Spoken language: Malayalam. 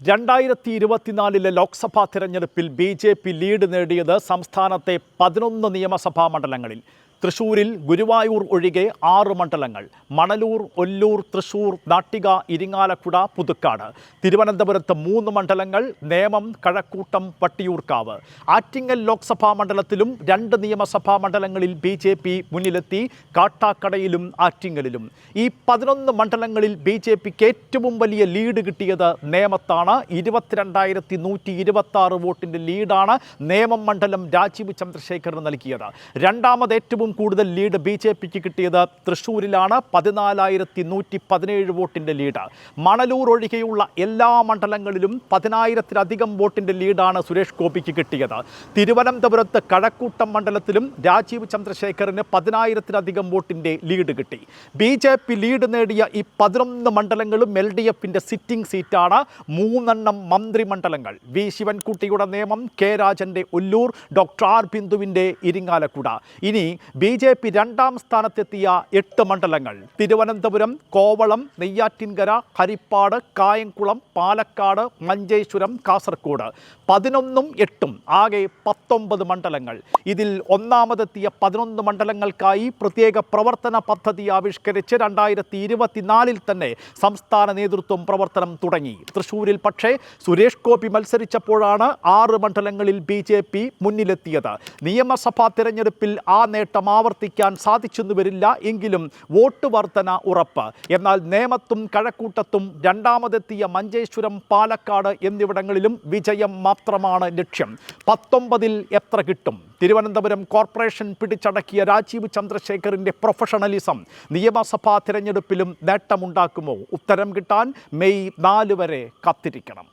2024 ലോക്സഭാ തെരഞ്ഞെടുപ്പിൽ BJP ലീഡ് നേടിയത് സംസ്ഥാനത്തെ 11 നിയമസഭാ മണ്ഡലങ്ങളിൽ. തൃശൂരിൽ ഗുരുവായൂർ ഒഴികെ 6 മണ്ഡലങ്ങൾ: മണലൂർ, ഒല്ലൂർ, തൃശൂർ, നാട്ടിക, ഇരിങ്ങാലക്കുട, പുതുക്കാട്. തിരുവനന്തപുരത്ത് 3 മണ്ഡലങ്ങൾ: നേമം, കഴക്കൂട്ടം, വട്ടിയൂർക്കാവ്. ആറ്റിങ്ങൽ ലോക്സഭാ മണ്ഡലത്തിലും 2 നിയമസഭാ മണ്ഡലങ്ങളിൽ BJP മുന്നിലെത്തി, കാട്ടാക്കടയിലും ആറ്റിങ്ങലിലും. ഈ 11 മണ്ഡലങ്ങളിൽ BJPക്ക് ഏറ്റവും വലിയ ലീഡ് കിട്ടിയത് നേമത്താണ്. 22,126 വോട്ടിൻ്റെ ലീഡാണ് നേമം മണ്ഡലം രാജീവ് ചന്ദ്രശേഖറിന് നൽകിയത്. രണ്ടാമത് ഏറ്റവും കൂടുതൽ ലീഡ് BJPക്ക് കിട്ടിയത് തൃശ്ശൂരിലാണ്. 14,117 വോട്ടിൻ്റെ ലീഡ്. മണലൂർ ഒഴികെയുള്ള എല്ലാ മണ്ഡലങ്ങളിലും 10,000-ലധികം വോട്ടിൻ്റെ ലീഡാണ് സുരേഷ് ഗോപിക്ക് കിട്ടിയത്. തിരുവനന്തപുരത്ത് കഴക്കൂട്ടം മണ്ഡലത്തിലും രാജീവ് ചന്ദ്രശേഖറിന് 10,000-ലധികം വോട്ടിൻ്റെ ലീഡ് കിട്ടി. BJP ലീഡ് നേടിയ ഈ 11 മണ്ഡലങ്ങളും LDFിൻ്റെ സിറ്റിംഗ് സീറ്റാണ്. 3 മന്ത്രിമണ്ഡലങ്ങൾ: വി ശിവൻകുട്ടിയുടെ നേമം, കെ രാജൻ്റെ ഒല്ലൂർ, ഡോക്ടർ ആർ ബിന്ദുവിൻ്റെ ഇരിങ്ങാലക്കുട. ഇനി BJP രണ്ടാം സ്ഥാനത്തെത്തിയ 8 മണ്ഡലങ്ങൾ: തിരുവനന്തപുരം, കോവളം, നെയ്യാറ്റിൻകര, ഹരിപ്പാട്, കായംകുളം, പാലക്കാട്, മഞ്ചേശ്വരം, കാസർഗോഡ്. 11ഉം 8ഉം ആകെ 19 മണ്ഡലങ്ങൾ. ഇതിൽ ഒന്നാമതെത്തിയ 11 മണ്ഡലങ്ങൾക്കായി പ്രത്യേക പ്രവർത്തന പദ്ധതി ആവിഷ്കരിച്ച് 2024 തന്നെ സംസ്ഥാന നേതൃത്വം പ്രവർത്തനം തുടങ്ങി. തൃശ്ശൂരിൽ പക്ഷേ സുരേഷ് ഗോപി മത്സരിച്ചപ്പോഴാണ് 6 മണ്ഡലങ്ങളിൽ BJP മുന്നിലെത്തിയത്. നിയമസഭാ തിരഞ്ഞെടുപ്പിൽ ആ നേട്ടം ആവർത്തിക്കാൻ സാധിച്ചെന്നു വരില്ല, എങ്കിലും വോട്ട് വർധന ഉറപ്പ്. എന്നാൽ നേമത്തും കഴക്കൂട്ടത്തും രണ്ടാമതെത്തിയ മഞ്ചേശ്വരം, പാലക്കാട് എന്നിവിടങ്ങളിലും വിജയം മാത്രമാണ് ലക്ഷ്യം. 19-ൽ എത്ര കിട്ടും? തിരുവനന്തപുരം കോർപ്പറേഷൻ പിടിച്ചടക്കിയ രാജീവ് ചന്ദ്രശേഖറിൻ്റെ പ്രൊഫഷണലിസം നിയമസഭാ തിരഞ്ഞെടുപ്പിലും നേട്ടമുണ്ടാക്കുമോ? ഉത്തരം കിട്ടാൻ മെയ് 4 വരെ കാത്തിരിക്കണം.